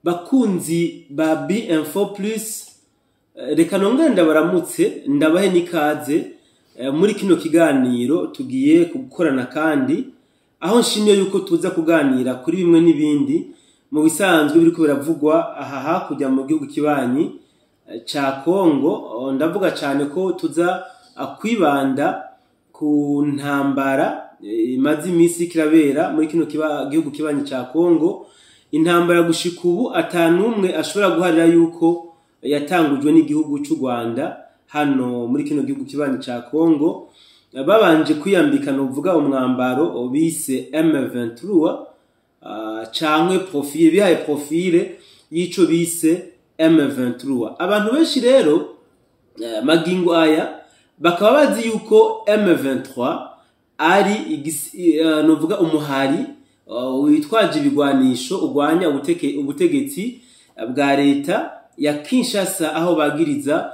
bakunzi ba B-Info Plus, reka nongere ndabaramutse ndabahe nikaze muri kino kiganiro tugiye gukorana kandi aho nshimye yuko tuza kuganira kuri bimwe n'ibindi mu bisanzwe biriko biravugwa aha hakurya mu gihugu kibanyi ca Kongo. Ndavuga cyane ko tuza kwibanda ku ntambara imaze imisi kirabera muri kino gihugu kibanyi ca Kongo, intambara gushika ubu atanumwe ashobora guharira yuko yatangujwe n'igihugu cy'u Rwanda hano muri kino gihugu kibanyi ca Kongo, babanje kwiyambika no vuga umwambaro bise M23 canke profile bihaye profile yico bise M23. Abantu benshi rero magingo aya bakaba bazi yuko M23 ari no vuga umuhari witwaje ibigwanisho ugwanya ubutegetsi bwa leta ya Kinshasa, aho bagiriza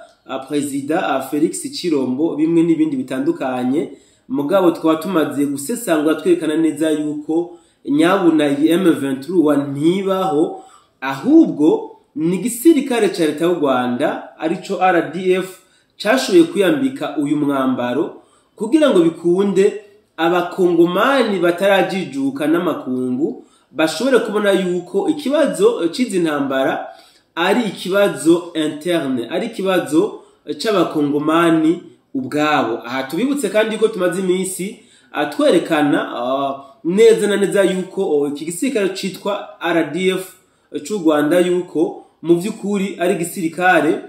President Felix Chirombo bimwe n'ibindi bitandukanye. Mugabo twaba tumaze gusesangura twerekana neza yuko nyabuna M23 ntibaho, ahubwo ni gisirikare ca leta y'u Rwanda arico RDF cashoboye kuyambika uyu mwambaro kugira ngo bikunde abakongomani batarajijuka n'amakungu bashobore kubona yuko ikibazo cizi ntambara ari ikibazo interne, ari ikibazo c'abakongomani ubwabo. Aha tubibutse kandi ko tumaze imisi atwerekana neza na neza yuko iki gisirikare citwa RDF c'u Rwanda yuko mu vy'ukuri ari gisirikare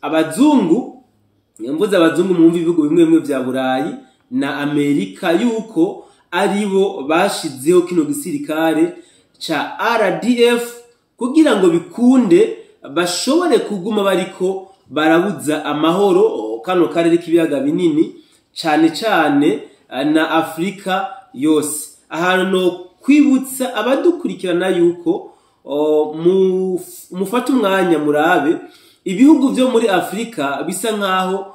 abazungu, mvuze abazungu mu bihugu bimwe bimwe vya Burayi na Amerika, yuko aribo bashizeho kino gisirikare ca RDF kugira ngo bikunde bashobore kuguma bariko barabuza amahoro kano karere k'ibiyaga binini cyane cyane na Afrika yose. Ahantu no kwibutsa abadukurikirana yuko mufata umwanya murabe ibihugu byo muri Afrika bisa nkaho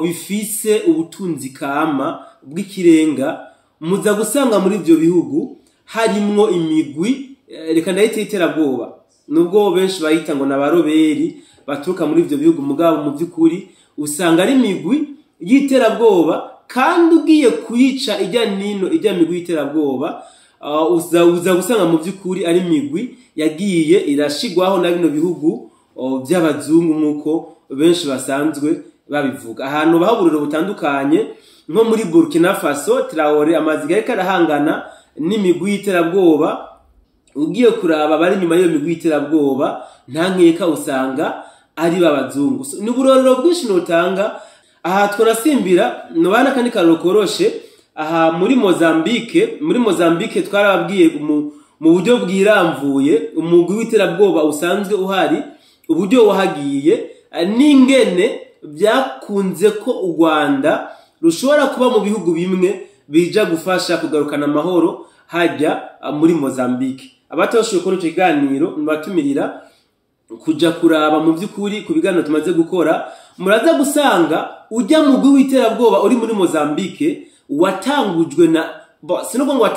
bifise ubutunzi kama bw'ikirenga, muza gusanga muri ibyo bihugu harimwo imigwi reka ndayite iterabwoba, nubwo benshi bayita ngo nabaroberi baturuka muri ibyo bihugu, mugabo mu by'ukuri usanga ari imigwi y'iterabwoba. Kandi ugiye kuyica ijya nino ijya migwi y'iterabwoba uza gusanga mu by'ukuri ari imigwi yagiye irashigwaho na bino bihugu by'abazungu nk'uko benshi basanzwe babivuga. Ahantu bahaburiro butandukanye nko muri Burkina Faso, Traoré amaziga ariko arahangana n'imigwi y'iterabwoba. Ugiye kuraba bari nyuma y'iyo migwi y'iterabwoba nta nkeka usanga ari babazungu. Ni burorero bwinshi notanga aha twarasimbira no bana kandi karokoroshe aha muri Mozambique twarababwiye mu buryo bwiramvuye umugwi w'iterabwoba usanzwe uhari, uburyo wahagiye n'ingene byakunze ko u Rwanda rushobora kuba mu bihugu bimwe bija gufasha kugarukana amahoro hajya muri Mozambique. Abatoshoye ko icyo kiganiro mbatumirira kuja kuraba mu by'ukuri ku biganiro tumaze gukora, muraza gusanga ujya mu gwi w'iterabwoba uri muri Mozambique watangujwe na sinubwo ngo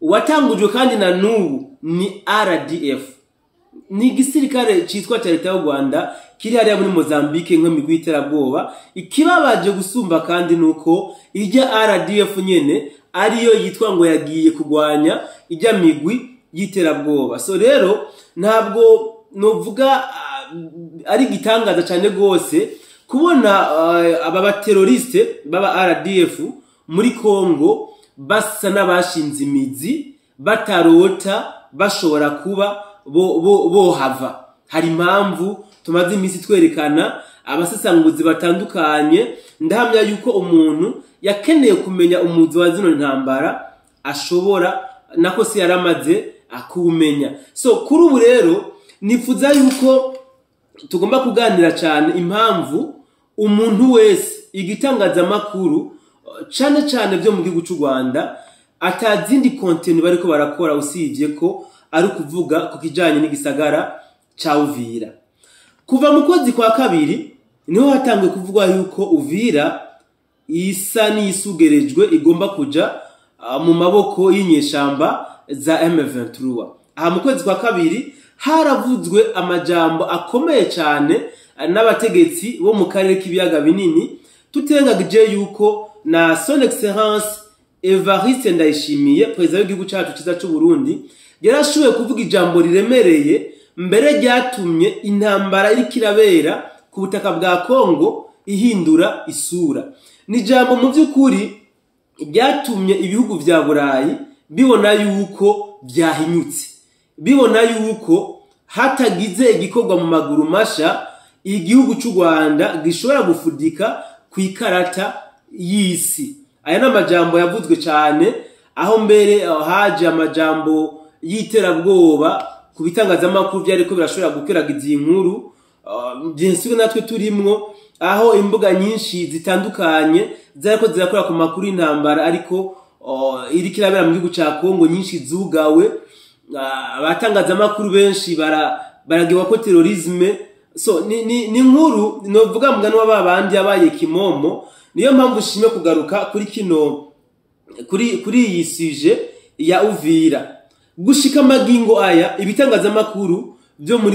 watangujwe kandi na nubu ni RDF, ni gisirikare citwa ca leta y'u Rwanda kiri hariya muri Mozambique nk'imigwi y'iterabwoba. Ikibabaje gusumba kandi nuko ijya RDF nyene ariyo yitwa ngo yagiye kugwanya ijya migwi y'iterabwoba. So rero ntabwo novuga ari gitangaza cyane gose kubona aba bateroriste baba RDF muri Kongo basa n'abashinze imizi batarota bashobora kuba bo hava. Hari impamvu tumaze imisi twerekana abasesanguzi batandukanye. Ndahamya yuko umuntu yakeneye kumenya umuzi wa zino ntambara ashobora nako si yaramaze akumenya. So kuri ubu rero nifuza yuko tugomba kuganira cyane impamvu umuntu wese igitangaza makuru cyane byo mu gihugu cy'u Rwanda atazindi content bariko barakora usivye ko ari kuvuga ku kijanye n'igisagara ca Uvira. Kuva mu kwezi kwa kabiri niho hatangwe kuvugwa yuko Uvira isa n'isugerejwe igomba kuja mu maboko y'inyeshamba za M23. Aha mu kwezi kwa kabiri haravuzwe amajambo akomeye cyane n'abategetsi bo mu karere k'ibiyaga binini, tutengagije yuko na son excellence Evariste Ndayishimiye perezida w'igihugu cyacu cyiza cy'u Burundi yarashoboye kuvuga ijambo riremereye mbere ryatumye intambara iri kirabera ku butaka bwa Kongo ihindura isura. Ni jambo mu by'ukuri ryatumye ibihugu vya Burayi bibona yuko byahinyutse, bibona yuko hatagize igikorwa mu maguru masha igihugu cy'u Rwanda gishobora gufudika ku ikarata y'isi. Aya n'amajambo yavuzwe cyane, aho mbere haje amajambo y'iterabwoba ku bitangazamakuru byariko birashobora gukwiragiza iyi nkuru, byinsiwe natwe turimwo, aho imbuga nyinshi zitandukanye zariko zirakora ku makuru y'intambara ariko iri kirabera mu gihugu cya Kongo nyinshi zugawe. Abatangazamakuru benshi baragiwa ko terrorisme. So ni nkuru novuga mugani wa babandi yabaye kimomo. Niyo mpamvu shimye kugaruka kuri kino kuri iyi suje ya Uvira. Gushika magingo aya ibitangazamakuru byo mu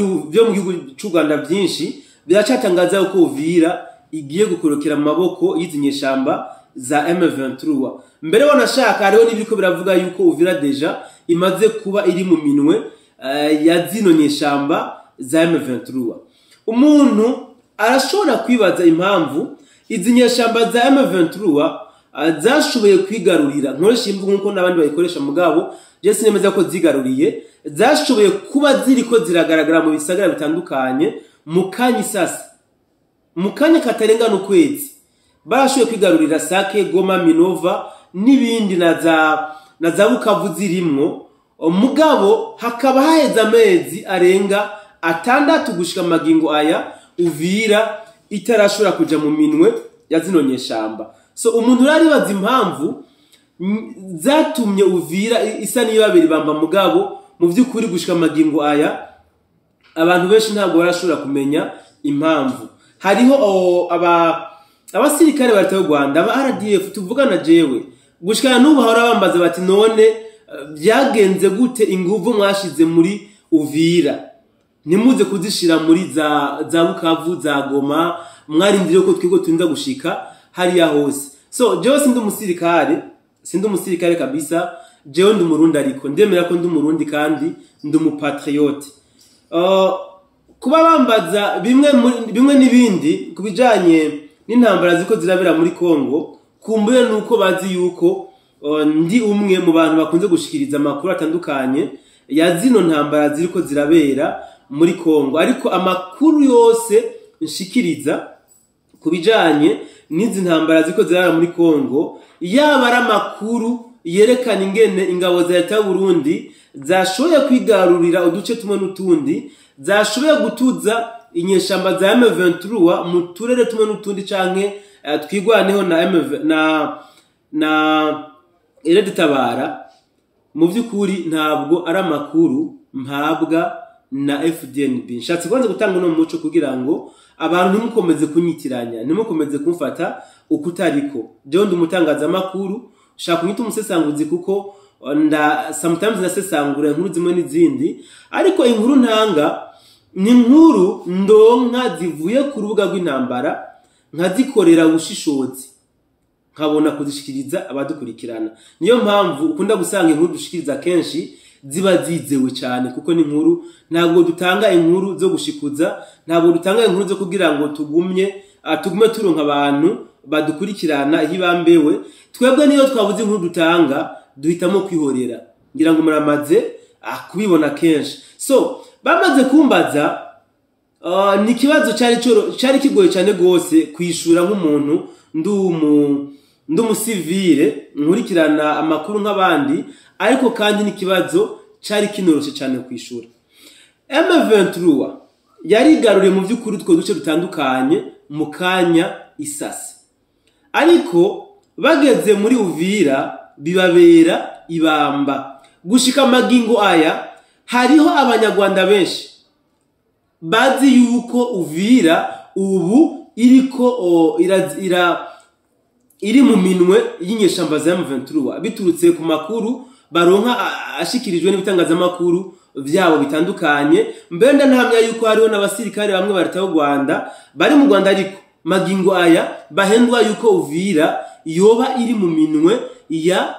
gihugu cy'u Rwanda byinshi biracatangaza ko Uvira igiye gukorokera mu maboko y'izinyeshamba za M23. Mbere wanashaka hariho n'ibiko biravuga yuko Uvira deja imaze kuba iri mu minwe ya zino nyeshamba za M23. Umuntu arashobora kwibaza impamvu izi nyeshamba za M23 zashoboye kwigarurira, nkoresha imvugo nkuko n'abandi bayikoresha mugabo je sinemeza ko zigaruriye, zashoboye kuba ziriko ziragaragara mu bisagara bitandukanye mu kanya sasa, mu kanya katarengana ukwezi barashoboye kwigarurira Sake, Goma, Minova n'ibindi na za Bukavu zirimwo. Mugabo hakaba haheze amezi arenga 6 gushika magingo aya Uvira itarashobora kuja mu minwe ya zino nyeshamba. So umuntu raribaza impamvu zatumye Uvira isa niyo babiri bamba, mugabo mu by'ukuri gushika magingo aya abantu benshi ntabwo barashobora kumenya impamvu. Hariho abasirikare ba Leta y'u Rwanda, aba RDF tuvugana jewe gushikana n'ubu hora bambaza bati none byagenze gute inguvu mwashize muri Uvira nimuze kuzishira muri za Bukavu, za Goma, mwarindire ko twigo tunza gushika hariya hose. So jewe sindi umusirikare kabisa, jewe ndi umurundi, ariko ndemera ko ndi umurundi kandi ndi umupatriote. Kuba bambaza bimwe n'ibindi kubijanye n'intambara ziko zirabera muri Kongo, kumbuye nuko bazi yuko ndi umwe mu bantu bakunze gushikiriza amakuru atandukanye ya zino ntambara ziriko zirabera muri Kongo. Ariko amakuru yose nshikiriza kubijanye n'izi ntambara ziriko zirabera muri Kongo, yaba ari amakuru yerekana ingene ingabo za Leta y'u Burundi zashoboye kwigarurira uduce tumwe n'utundi, zashoboye gutuza inyeshamba za M23 mu turere tumwe n'utundi, canke twigwaneho na Red Tabara, mu by'ukuri ntabwo ari amakuru mpabwa na FDNB. Nshatse kwanza gutanga uno muco kugira ngo abantu ntimukomeze kunyitiranya, ntimukomeze kumfata ukutariko. Jewe ndi umutangaza makuru, shaka kunyita umusesanguzi kuko sometimes nasesangura inkuru zimwe n'izindi, ariko inkuru ntanga ni inkuru ndonka zivuye ku rubuga rw'intambara, nkazikorera ubushishozi, nkabona kuzishikiriza abadukurikirana. Niyo mpamvu ukunda gusanga inkuru dushikiriza kenshi ziba zizewe cyane, kuko ni inkuru, ntabwo dutanga inkuru zo gushikuza, ntabwo dutanga inkuru zo kugira ngo tugume turonka abantu badukurikirana hibambewe. Twebwe niyo twabuze inkuru dutanga duhitamo kwihorera, ngira ngo muramaze kubibona kenshi. So bamaze kumbaza ni kibazo cyari kigoye cyane gose kwishura nk'umuntu ndumusivile nkurikirana amakuru nk'abandi, ariko kandi ni kibazo cyari kinoroshe cyane kwishura. M23 yarigaruriye mu by'ukuri two duce dutandukanye mu kanya isasi, ariko bageze muri Uvira bibabera ibamba. Gushika magingo aya hariho abanyarwanda benshi bazi yuko Uvira ubu iriko iri mu minwe y'inyeshamba za M23 biturutse ku makuru baronka ashikirijwe n'ibitangazamakuru vyabo bitandukanye. Mbere ndanhamya yuko hariho n'abasirikare bamwe barita u Rwanda bari mu Rwanda, ariko magingo aya bahendwa yuko Uvira yoba iri mu minwe ya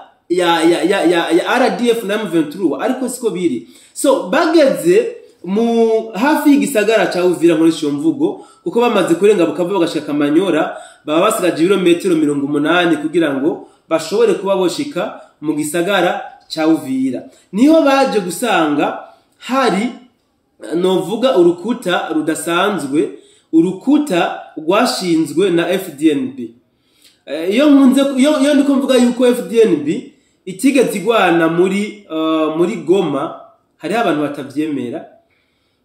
RDF na M23, ariko siko biri. So bageze mu hafi y'igisagara ca Uvira muri cyo mvugo, kuko bamaze kurenga bukava bagashika Kamanyora, baba basigaje ibirometero 80 kugira ngo bashobore kuba boshika mu gisagara ca Uvira. Niho baje gusanga hari novuga urukuta rudasanzwe, urukuta rwashinzwe na FDNB. Iyo ndiko mvuga yuko FDNB itigeze igwana muri Goma, hari abantu batavyemera.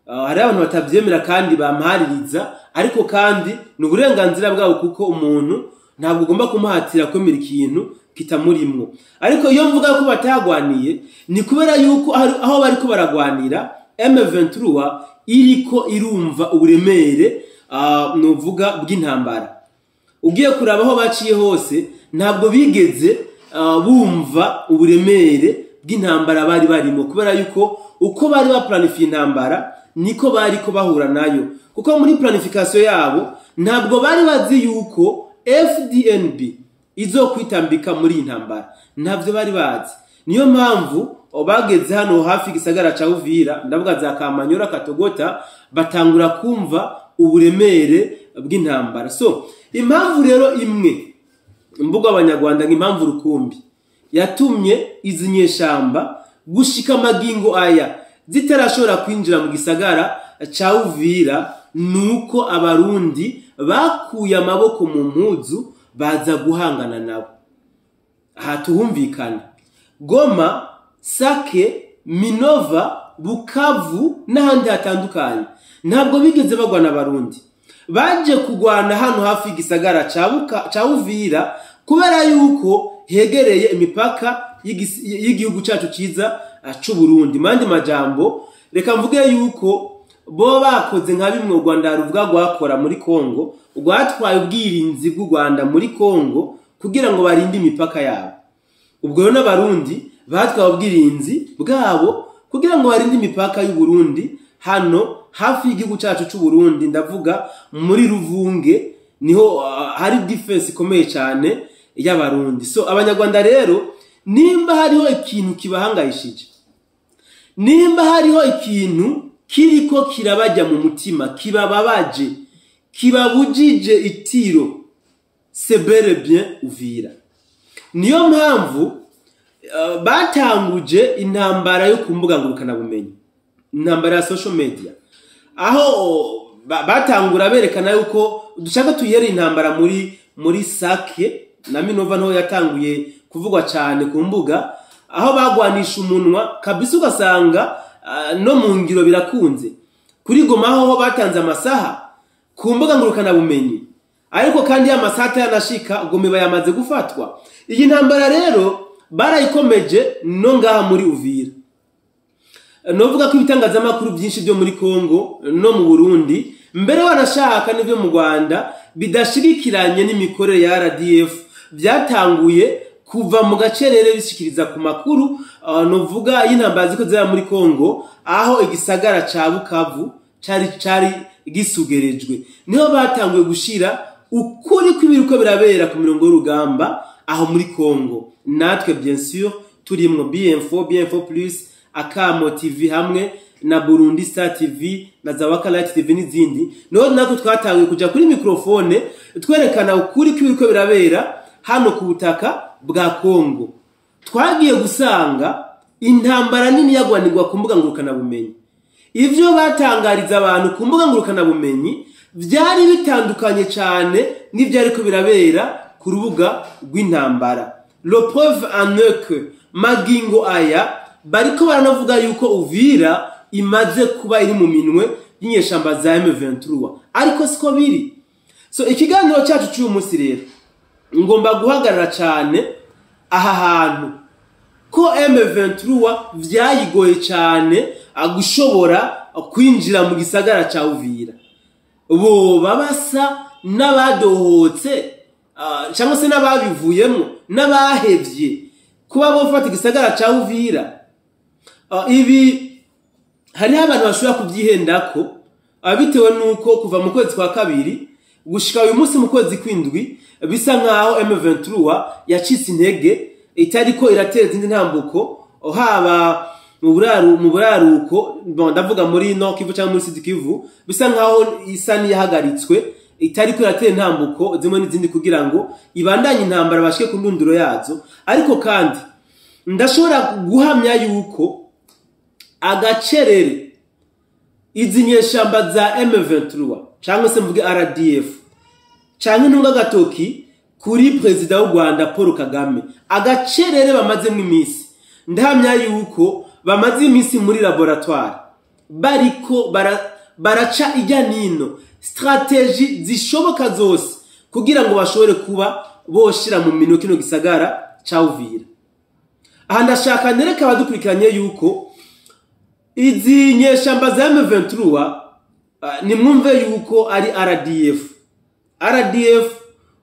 Hari abantu batavyemera kandi bampaririza, ariko kandi n'uburenganzira bwabo, kuko umuntu ntabwo ugomba kumuhatira kwemera ikintu kitamurimwo. Ariko iyo mvuga ko batagwaniye ni kubera yuko aho bariko baragwanira M23 iriko irumva uburemere novuga bw'intambara. Ugiye kuraba aho baciye hose ntabwo bigeze bumva uburemere bw'intambara bari barimo, kubera yuko uko bari baplanifiye intambara niko bari ko bahura nayo, kuko muri planification yabo ntabwo bari bazi yuko FDNB izokwitambika muri intambara, ntabyo bari bazi. Niyo mpamvu bageze hano hafi gisagara ca Uvira, ndavuga za Kamanyora, Katogota, batangura kumva uburemere bw'intambara. So impamvu rero imwe mbuga abanyarwanda nk'impamvu rukumbi yatumye izi nyeshamba gushika magingo aya zitarashobora kwinjira mu gisagara ca Uvira, nuko abarundi bakuye amaboko mu mpuzu baza guhangana nabo. Aha tuhumvikana Goma, Sake, Minova, Bukavu n'ahandi hatandukanye ntabwo bigeze bagwana abarundi. Baje kugwana hano hafi igisagara ca Uvira kubera yuko hegereye imipaka y'igihugu cyacu ciza c'u Burundi. Mandi majambo reka mvuge yuko bo bakoze nka bimwe u Rwanda ruvuga gwakora muri Kongo, rwatwaye ubwirinzi bw'u Rwanda muri Kongo kugira ngo barinde imipaka yabo. Ubwo rero n'abarundi batwaye ubwirinzi bwabo kugira ngo barinde imipaka y'u Burundi hano hafi y'igihugu cyacu c'u Burundi, ndavuga muri Ruvunge niho hari defense ikomeye cyane y'abarundi. So abanyarwanda rero nimba hariho ikintu kibahangayishije, nimba hariho ikintu kiriko kirabajya mu mutima, kibababaje, kibabujije itiro, c'est bel et bien Uvira. Niyo mpamvu batanguje intambara yo kumbuga ngurukana bumenyi, intambara ya social media, aho batangura berekana yuko dushaka tuyere intambara muri Sake na Minova, nho yatanguye kuvugwa cyane ku mbuga, aho bagwanisha umunwa kabisa ugasanga no mu ngiro birakunze. Kuri Goma aho batanze amasaha ku mbuga ngurukana bumenyi, ariko kandi ya masaha yanashika Goma bayamaze gufatwa. Iyi ntambara rero barayikomeje no ngaha muri Uvira. Novuga ko ibitangazamakuru byinshi byo muri Kongo no mu Burundi mbere wanashaka n'ibyo mu Rwanda bidashigikiranye n'imikorere ya RDF byatanguye kuva mu gacerere bishikiriza ku makuru novuga y'intambara ziko zera muri Kongo, aho igisagara ca Bukavu cari gisugerejwe. Niho batanguye gushira ukuri kw'ibiruko birabera ku mirongo y'urugamba aho muri Kongo. Natwe bien sûr turimwo BM4 Plus, Akamo TV hamwe na Burundi Star TV na Zawaka Light TV n'izindi. Niho natwe twatanguye kuja kuri microphone twerekana ukuri kw'ibiruko birabera hano ku butaka bwa Kongo. Twagiye gusanga intambara nini yagwanirwa ku mbuga ngurukana bumenyi. Ivyo batangariza abantu ku mbuga ngurukana bumenyi vyari bitandukanye cyane n'ivyo ariko birabera ku rubuga rw'intambara. Le preuve en est que magingo aya bariko baranavuga yuko Uvira imaze kuba iri mu minwe y'inyeshamba za M23, ariko siko biri. So ikiganiro cyacu cy'uyu munsi rero ngomba guhagarara cyane aha hantu ko M23 vyayigoye cyane agushobora kwinjira mu gisagara ca Uvira. Bo babasa n'abadohotse cyangwa se n'ababivuyemo n'abahevye kuba bofata igisagara ca Uvira. Ibi hariho abantu bashobora kubyihendako bitewe nuko kuva mu kwezi kwa kabiri gushika uyu munsi mu kwezi kw'indwi bisa nkaho M23 yacitse intege itariko irateza indi ntambuko haba mu buraruko ndavuga muri Nord Kivu cyangwa muri Sud Kivu bisa nkaho isa niyahagaritswe itariko iratera intambuko zimwe n'izindi kugira ngo ibandanye intambara bashike ku ndunduro yazo. Ariko kandi ndashobora guhamya yuko agacerere izi nyeshamba za M23 cyangwa se mvuge RDF cyangwa intunga gatoki kuri president w'u Rwanda Paul Kagame, agacerere bamaze mu iminsi ndahamya yuko bamaze iminsi muri laboratoire bariko baraca ijya nino strategy zishoboka zose kugira ngo bashobore kuba boshira mu mino kino gisagara ca Uvira. Aha ndashaka nereka abadukurikiranye yuko izi nyeshamba za M23 ni mwumve yuko ari RDF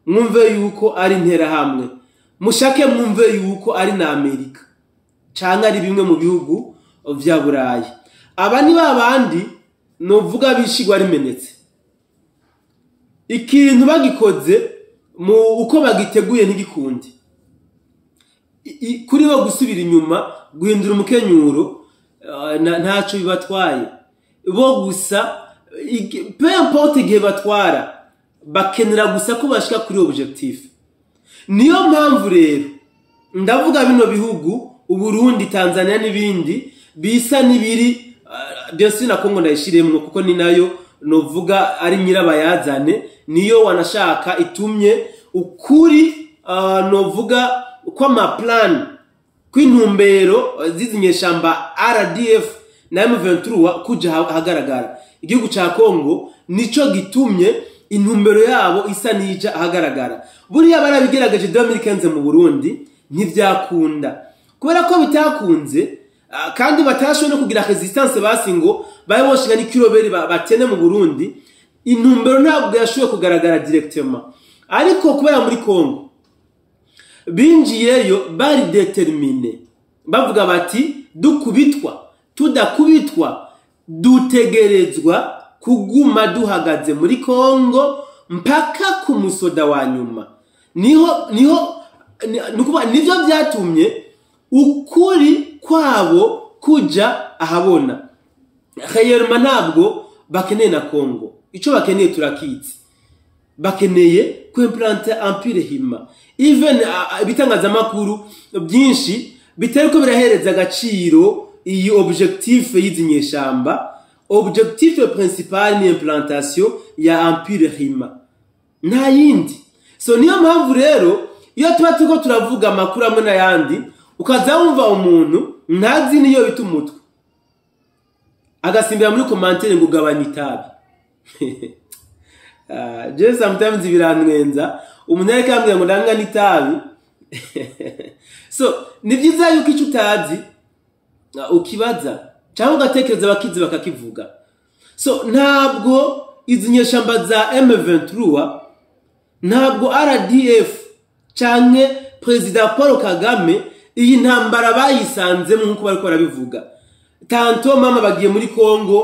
mwumve yuko ari Interahamwe, mushake mwumve yuko ari na Amerika canke ari bimwe mu bihugu vya Burayi. Aba ni babandi novuga bishigwa rimenetse ikintu bagikoze mu uko bagiteguye ntigikundi kuri bo gusubira inyuma guhindura umukenyuro ntaco bibatwaye bo gusa peu importe igihe batwara bakenera gusa ko bashika kuri objectif. Niyo mpamvu rero ndavuga bino bihugu Uburundi, Tanzania n'ibindi bisa nibiri byose na Kongo ndayishiremwe kuko ni nayo novuga ari nyirabayazane, niyo wanashaka itumye ukuri novuga kwa maplan kw'intumbero zizinyeshamba RDF na M23 kuja hagaragara. Igihugu ca Kongo nico gitumye intumbero yabo isa nija hagaragara. Buriya barabigerageje 2015 mu Burundi ntivyakunda kubera ko bitakunze kandi batashoboye no kugira resistance basi ngo baye boshinga ni kiloberi batene mu Burundi. Intumbero ntabwo yashoboye kugaragara directement, ariko kubera muri Kongo binjiyeyo bari determine bavuga bati dukubitwa tudakubitwa dutegerezwa kuguma duhagaze muri Kongo mpaka ku musoda wa nyuma. Nivyo byatumye ukuri kwabo kuja ahabona. Khayerma ntabwo bakeneye na Kongo, ico bakeneye turakitse, bakeneye kwimplante empire hima. Even bitangaza makuru byinshi bitereko birahereza agaciro iyi objectif y'izinyeshamba. Objectif principal ni implantation ya empire hima nta yindi. So niyo mpamvu rero iyo tuba tuko turavuga makuru amwe n'ayandi ukaza wumva umuntu ntazi niyo bita umutwe agasimbira muri commentaire ngo gabanya itabi. Je sometimes biranwenza umuntu ariko ambwira ngo ndanga n'itabi. So ni byiza yuko icyo utazi ukibaza cyangwa ugatekereza bakizi bakakivuga. So ntabwo izi nyeshamba za M23 ntabwo RDF canke President Paul Kagame iyi ntambara bayisanzemo nkuko bariko barabivuga. Tanto mama bagiye muri Kongo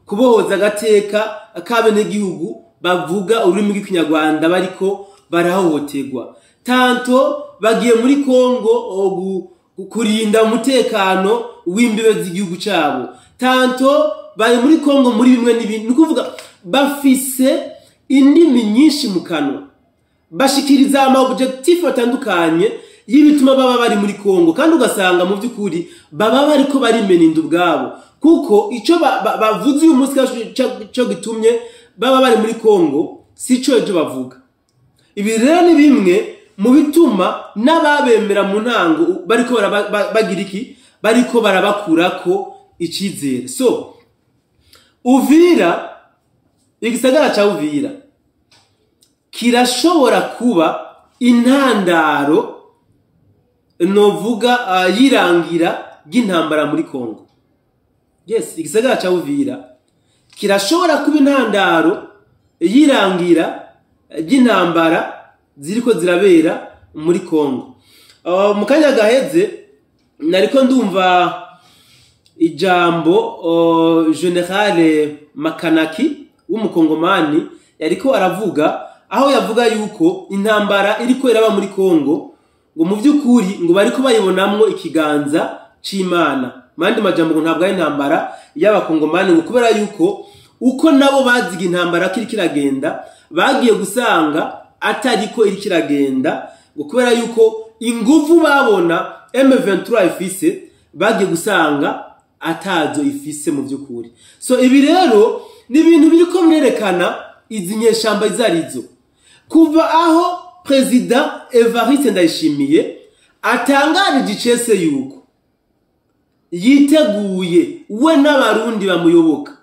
kubohoza agateka kabene gihugu bavuga ururimi rw'ikinyarwanda bariko barahohoterwa. Tanto bagiye muri Kongo kurinda umutekano w'imbibe z'igihugu cyabo. Tanto bari muri Kongo muri bimwe n'ibindi. Nukuvuga bafise indimi nyinshi mu kanwa bashikiriza ama objectif atandukanye y'ibituma baba bari muri Kongo, kandi ugasanga mu by'ukuri baba bariko barimena indu bwabo kuko ico bavuze uyu munsi cyo gitumye baba bari muri Kongo sico ejo bavuga. Ibi rero ni bimwe mu bituma n'ababemera mu ntango bariko bagira iki, bariko barabakurako icizere. So Uvira, igisagara ca Uvira kirashobora kuba intandaro novuga yirangira ry'intambara muri Kongo. Yes, igisagara ca Uvira kirashobora kuba intandaro yirangira ry'intambara ziriko zirabera muri Kongo. Mu kanya gaheze nariko ndumva ijambo General Makanaki w'umukongomani yariko aravuga, aho yavuga yuko intambara iriko iraba muri Kongo ngo mu by'ukuri ngo bariko bayibonamwo ikiganza c'Imana. Mandi majambo ngo ntabwo ari intambara y'abakongomani, ngo kubera yuko uko nabo baziga intambara kiragenda bagiye gusanga atariko iri kiragenda, ngo kubera yuko ingufu babona M23 ifise bagiye gusanga atazo ifise mu by'ukuri. So ibi rero ni ibintu biriko birerekana izi nyeshamba izarizo, kuva aho President Evariste Ndayishimiye atangarije icese yuko yiteguye we n'abarundi bamuyoboka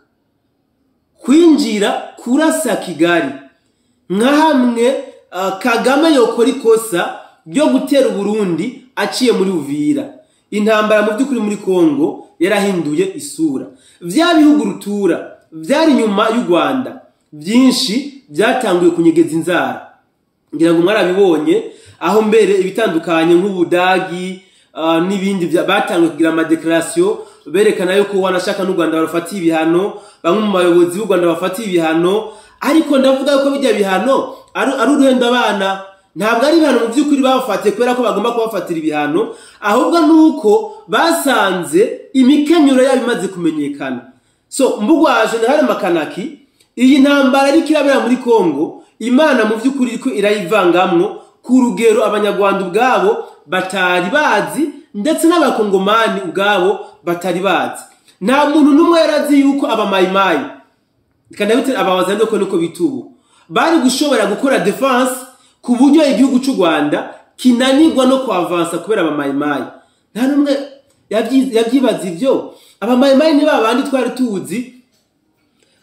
kwinjira kurasa Kigali, nka hamwe Kagame yokora ikosa ryo gutera Burundi aciye muri Uvira. Intambara mu by'ukuri muri Kongo yarahinduye isura. Vya bihugu rutura vyari nyuma y'u Rwanda byinshi byatanguye kunyegeza inzara, ngira ngo mwarabibonye aho mbere ibitandukanye nk'Ubudagi n'ibindi batanguye kugira ama declaration berekana yuko wanashaka n'u Rwanda barafatiye ibihano, bamwe mu bayobozi b'u Rwanda bafatiye ibihano. Ariko ndavuga yuko bijya bihano ari uruhendo abana, ntabwo ari ibihano mu by'ukuri bafatiye kubera ko bagomba kubafatira ibihano, ahubwo nuko basanze imikenyero yabo imaze kumenyekana. So mbugwa General Makanaki, iyi ntambara iri kirabera muri Kongo Imana mu by'ukuri iriko irayivangamwo ku rugero abanyarwanda ubwabo batari bazi, ndetse n'abakongomani ubwabo batari bazi. Nta muntu numwe yarazi yuko abamayimayi kanabite abawazanye ko niko bitubu bari gushobora gukora defense ku buryo igihugu cy'u Rwanda kinanirwa no kwavansa kubera abamayimayi. Nta numwe yabyibaza ivyo. Abamayimayi ni babandi twari tuzi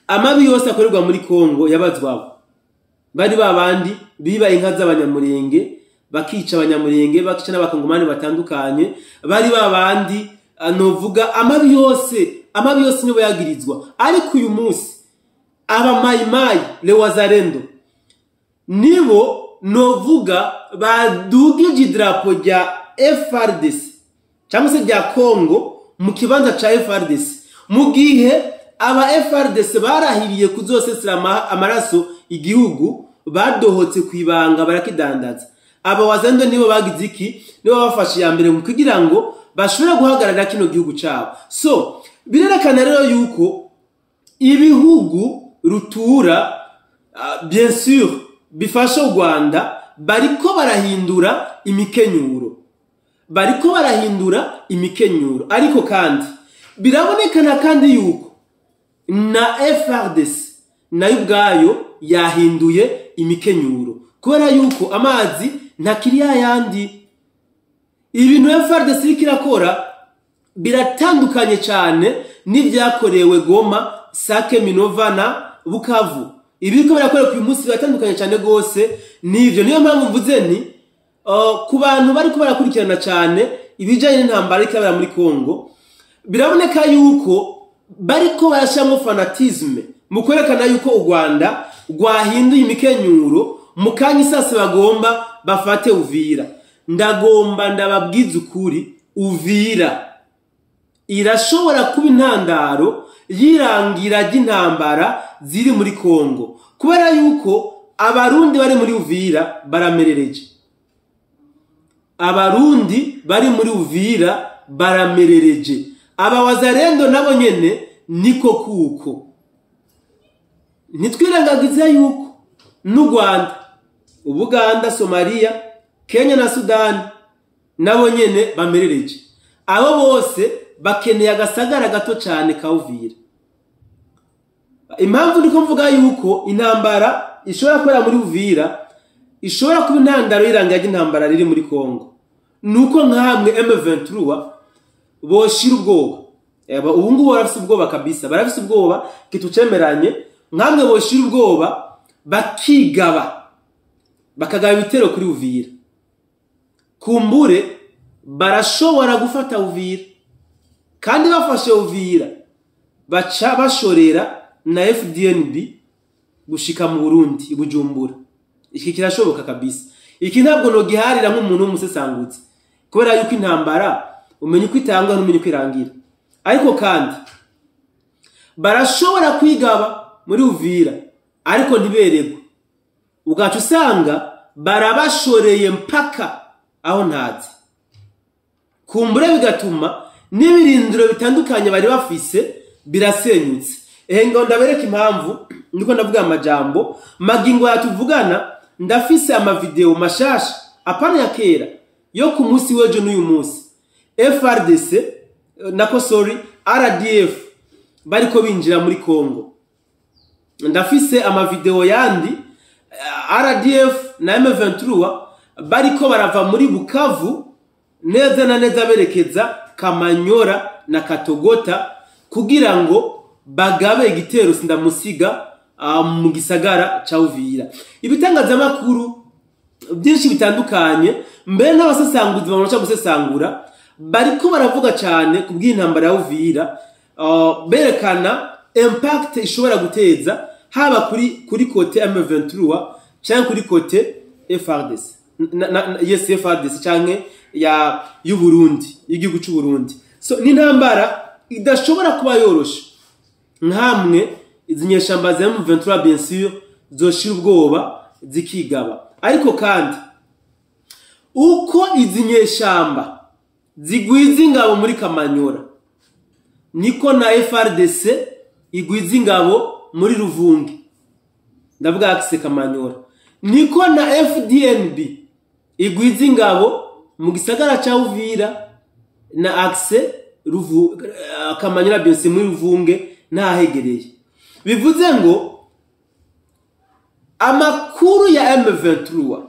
amabi yose akorerwa muri Kongo yabazwabo, bari babandi biba inka z'abanyamurenge bakica abanyamurenge, bakica n'abakongomani batandukanye, bari babandi novuga amabi yose nibo yagirizwa. Ariko uyu munsi abamayimayi le wazarendo nibo novuga badugije idrapo rya FRDC cyangwa se rya Kongo mu kibanza ca FRDC, mu gihe aba FRDC barahiriye kuzosesera amaraso igihugu, badohotse kwibanga barakidandaza. Aba wazando nibo bagize iki, nibo bafashe ya mbere mu kugira ngo bashobora guhagarara kino gihugu cyabo. So birerekana rero yuko ibihugu rutura bien sûr bifasha u Rwanda bariko barahindura imikenyuro, ariko kandi birabonekana kandi yuko na FRDC nayo ubwayo yahinduye imikenyuro, kubera yuko amazi ntakiri yandi. Ibintu FRDC ikirakora biratandukanye cyane n'ivyakorewe Goma, Sake, Minova na Bukavu. Ibiko birakorera ku munsi biratandukanye cyane gose. Nivyo niyo mpamvu mvuze ni ku bantu bari ko barakurikirana cyane ibijanye n'intambara ikabera muri Kongo, biraboneka yuko bariko barashyamo fanatisme mu kwerekana yuko u Rwanda rwahinduye imikenyuro mu kanya isase bagomba bafate Uvira. Ndagomba ndababwiza ukuri, Uvira irashobora kuba intandaro yirangira ry'intambara ziri muri Kongo, kubera yuko abarundi bari muri Uvira baramerereje. Aba wazarendo nabo nyene niko kuko. Nitwirengagiza yuko n'u Rwanda, Ubuganda, Somalia, Kenya na Sudan nabo nyene bamerereje. Abo bose bakeneye agasagara gato cyane ka Uvira. Impamvu ndiko mvuga yuko intambara ishobora kwera muri Uvira ishobora kuba intandaro y'irangira ry'intambara riri muri Kongo, nuko nkamwe M23 boshira ubwoba. Ubu ngubu barafise ubwoba kabisa, barafise ubwoba kitucemeranye. Nkamwe boshira ubwoba bakagaba ibitero kuri Uvira, kumbure barashobora gufata Uvira, kandi bafashe Uvira baca bashorera na FDNB gushika mu Burundi Bujumbura. Iki kirashoboka kabisa. Iki ntabwo no giharira nk'umuntu w'umusesangutse, kubera yuko intambara umenye uko itangwa n'umenye uko irangira. ariko kandi barashobora kwigaba muri Uvira ariko ntibererwe, ugaca usanga barabashoreye mpaka aho ntazi, kumbure bigatuma n'ibirindiro bitandukanye bari bafise birasenyutse. Ngo ndabereka impamvu ndiko ndavuga amajambo magingo yatuvugana. Ndafise amavideo mashasha apana ya kera yo ku munsi w'ejo n'uyu munsi FRDC RDF bariko binjira muri Kongo. Ndafise amavideo yandi RDF na M23 bariko barava muri Bukavu neza na neza berekeza Kamanyora na Katogota kugira ngo bagabe igitero sindamusiga mu gisagara ca Uvira. Ibitangazamakuru byinshi bitandukanye mbere n'abasesanguzi bamuca gusesangura bariko baravuga cyane ku bw'intambara ya Uvira, berekana impact ishobora guteza haba kuri kote M23 cyangwa kuri kote FRDC FRDC cyangwa y'u Burundi, y'igihugu cy'u Burundi. So ni intambara idashobora kuba yoroshe nkamwe izi nyeshamba za M23 bien sûr zoshira ubwoba zikigaba, ariko kandi uko izi nyeshamba zigwiza ingabo muri Kamanyora niko na FRDC igwiza ingabo muri Ruvungi, ndavuga akise Kamanyora, niko na FDNB igwiza ingabo mu gisagara ca Uvira na akise Kamanyora bien sûr muri Ruvunge nahegereye. Bivuze ngo amakuru ya M23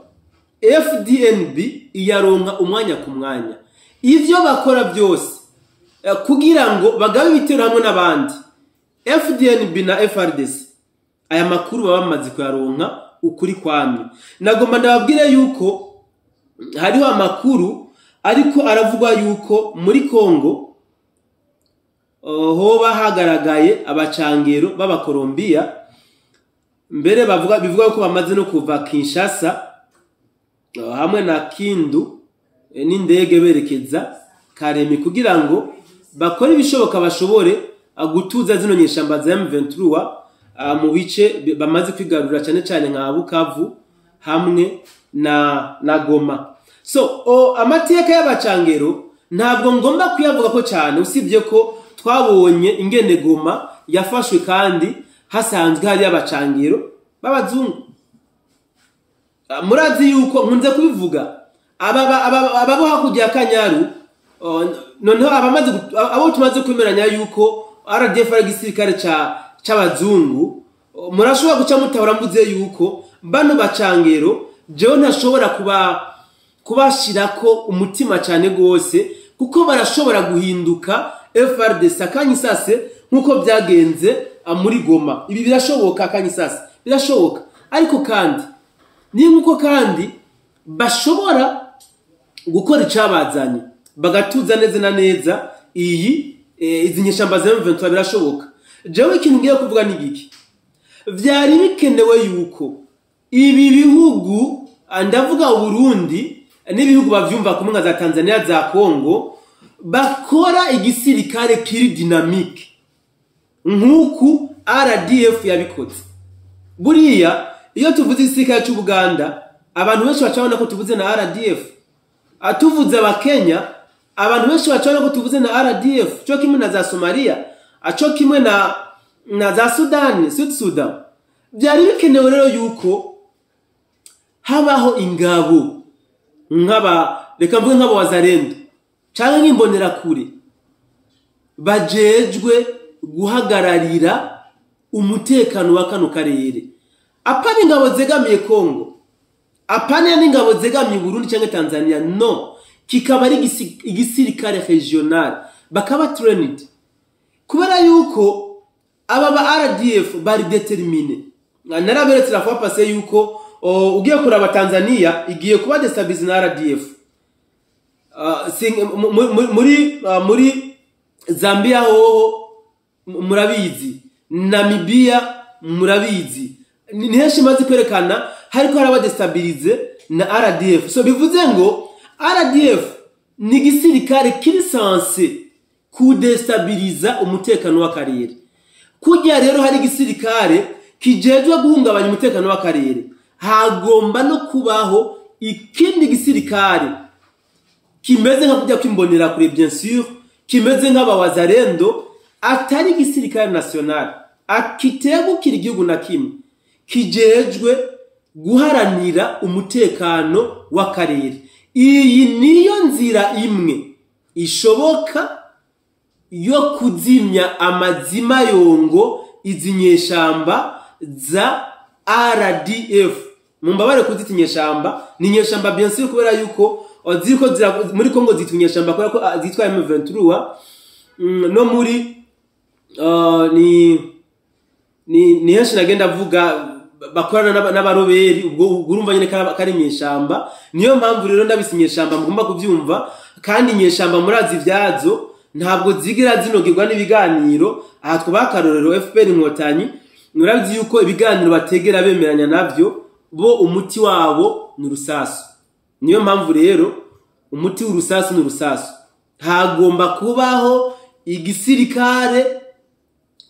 FDNB iyaronka umwanya ku mwanya, ivyo bakora byose kugira ngo bagabe ibitero hamwe n'abandi FDNB na FRDC, aya makuru baba bamaze kuyaronka ukuri kwamye. Nagomba ndababwire yuko hariho amakuru ariko aravugwa yuko muri Kongo hoba hagaragaye abacangero b'Abakolombiya, mbere bivuga ko bamaze no kuva Kinshasa hamwe na Kindu n'indege berekeza Karemi kugira ngo bakore ibishoboka bashobore gutuza zino nyeshamba za M23 mu bice bamaze kwigarurira cyane cyane nka Bukavu hamwe na Goma. So amateka y'abacangero ntabwo ngomba kuyavuga ko cyane, usibye ko twabonye ingene Goma yafashwe kandi hasanzwe hari abacangero b'abazungu. Murazi yuko nkunze kubivuga ababo hakurya ya Kanyaru, noneho abo tumaze kwemeranya yuko RDF ari igisirikare c'abazungu, murashobora guca mutabura mvuze yuko bano bacangero jewe ntashobora kubashirako umutima cyane gose, kuko barashobora guhinduka FRDC akanyisase nkuko byagenze muri Goma. Ibi birashoboka akanyisase, birashoboka, ariko kandi ni nkuko kandi bashobora gukora icabazanye bagatuza neza na neza izi nyeshamba za M23. Birashoboka. Jewe ikintu ngiye kuvuga ni giki, vyari bikenewe yuko ibi bihugu, ndavuga Burundi n'ibihugu bavyumva kumwe nka za Tanzania za Kongo, bakora igisirikare kiri dynamique nkuku RDF yabikoze. Buriya iyo tuvuze igisirikare cy'u Buganda abantu benshi bacabona ko tuvuze na RDF, atuvuze abakenya abantu benshi bacabona ko tuvuze na RDF, cyo kimwe na za Somalia, cyo kimwe na za Sud Sudan. Byari bikenewe rero yuko habaho ingabo reka mvuge nk'abo wazarendo cyangwa nk'imbonera kure bajejwe guhagararira umutekano wa kano karere. Apana ingabo zegamiye Kongo, apana n'ingabo zegamiye Burundi cyangwa Tanzania, no, kikaba ari igisirikare regional bakaba trained, kubera yuko aba ba RDF bari determine. Naraberetse la fois passé yuko ugiye kuraba Tanzania igiye kuba destabilize na RDF. Muri Zambia ho murabizi, Namibia murabizi, ni henshi maze kwerekana hariko haraba destabilize na RDF. So bivuze ngo RDF ni gisirikare kiri sanse kudestabiliza umutekano w'akarere. Kugira rero hari igisirikare kijejwe guhungabanya umutekano w'akarere, hagomba no kubaho ikindi gisirikare kimeze nka kujya kwimbonera kure, bien sûr, kimeze nk'abawazarendo, atari gisirikare national, akitegukira igihugu na kimwe, kijejwe guharanira umutekano w'akarere. Iyi niyo nzira imwe ishoboka yo kuzimya amazima yongo izi nyeshamba za RDF. Mumbabare kuzita inyeshamba, ni nyeshamba bien sûr kubera yuko ziriko muri Kongo zitwa inyeshamba kubera ko zitwa M23, no muri ni henshi nagenda avuga bakorana n'abaroberi, ubwo urumva nyine kari inyeshamba. Niyo mpamvu rero ndabise inyeshamba mugomba kubyumva, kandi inyeshamba murazi vyazo ntabwo zigira zinogirwa n'ibiganiro. Aha twabakarorero FPR Inkotanyi, murazi yuko ibiganiro bategera bemeranya navyo, bo umuti wabo ni rusasu. Niyo mpamvu rero umuti w'urusasu ni rusasu. Hagomba kubaho igisirikare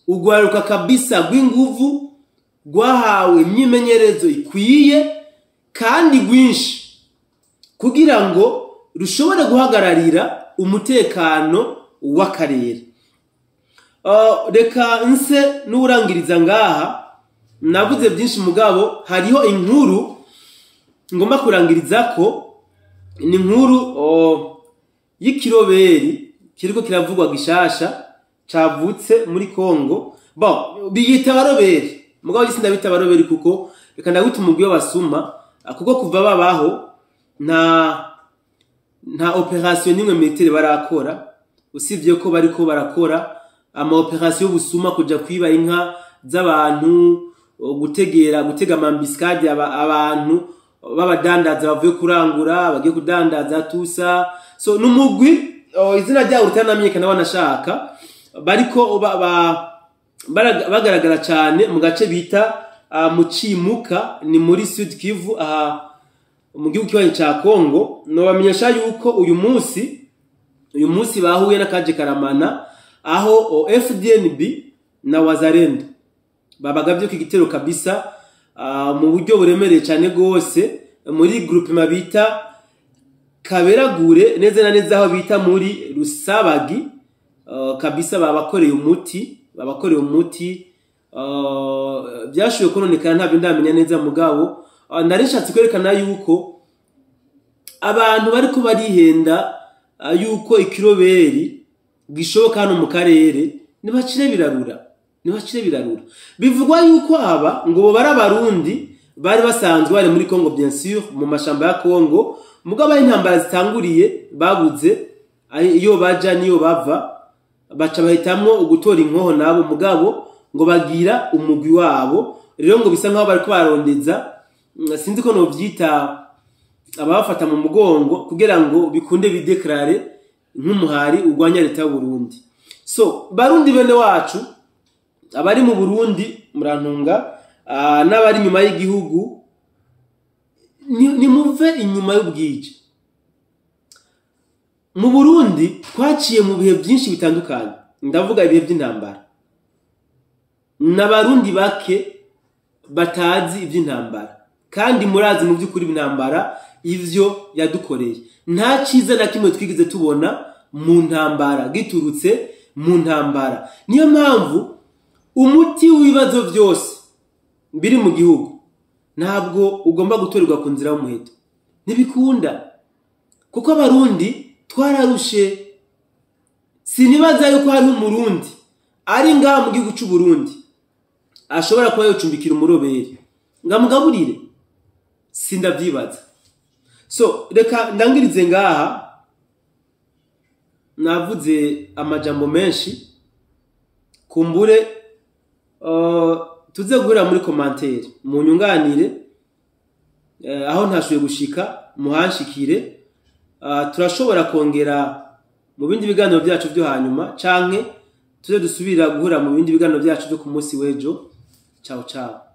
ugwaruka kabisa rw'inguvu, rwahawe imyimenyerezo ikwiye kandi rwinshi, kugira ngo rushobore guhagararira umutekano w'akarere. Reka nse n'urangiriza ngaha, navuze byinshi mugabo hariho inkuru ngomba kurangiriza ko, ni inkuru y'ikiroberi kiriko kiravugwa gishasha cavutse muri Kongo. Biyita baroberi, mugabo gisi ndabita baroberi kuko reka ndagute umugwi w'abasuma, kuko kuva babaho nta operation nimwe militaire barakora, usivye ko bariko barakora ama operation y'ubusuma, kuja kwiba inka z'abantu, gutega amambiscade abantu babadandaza bavuye kurangura bagiye kudandaza tusa. So numugwi izina ryawo rutanamenyekana wanashaka, bariko bagaragara cyane mu gace bita mu Cimuka, ni muri Sud Kivu, aha mu gihugu kibanyi ca Kongo. No bamenyesha yuko uyu munsi bahuye n'akaje karamana, aho FDNB na Wazarendo babagavye kigitero kabisa, mu buryo buremereye cyane gose, muri groupe mabita Kaberagure, neze na neza aho bita muri Rusabagi, kabisa babakoreye umuti byashoboye kononekana, ntabyo ndamenya neza mugabo ndarishatse kwerekana yuko abantu bariko barihenda yuko ikiroberi gishoboka hano mu karere, nibacire birarura. Bivugwa yuko aba ngo bari abarundi bari basanzwe bari muri Kongo, bien sûr, mu mashamba ya Kongo, mugabo intambara zitanguriye babuze iyo baja niyo bava, baca bahitamwo ugutora inkoho nabo, mugabo ngo bagira umugwi wabo. Rero ngo bisa nkaho bariko barondeza, sinzi ko no vyita abafata mu mugongo, kugira ngo bikunde bideklare nk'umuhari urwanya leta y'u Burundi. So barundi bene wacu, abari mu Burundi murantunga, n'abari nyuma y'igihugu, ni muve inyuma y'ubwije. Mu Burundi twaciye mu bihe byinshi bitandukanye, ndavuga ibihe by'intambara, n'abarundi bake batazi iby'intambara, kandi murazi mu by'ukuri intambara ivyo yadukoreye. Nta ciza na kimwe twigize tubona mu ntambara giturutse mu ntambara. Niyo mpamvu umuti w'ibibazo byose biri mu gihugu ntabwo ugomba gutorerwa ku nzira y'umuheto, ntibikunda, kuko abarundi twararushe. Sinibaza yuko hari umurundi ari ngaha mu gihugu cy'u Burundi ashobora kuba yocumbikira umuroberi ngamugaburire, sindavyibaza. So reka ndangirize ngaha, navuze amajambo menshi, kumbure tuze guhura muri commentaire, mu nyunganire, aho ntashoboye gushika muhanshikire. Turashobora kongera mu bindi biganiro byacu byo hanyuma, canke tuze dusubira guhura mu bindi biganiro byacu byo ku munsi w'ejo. Ciao ciao.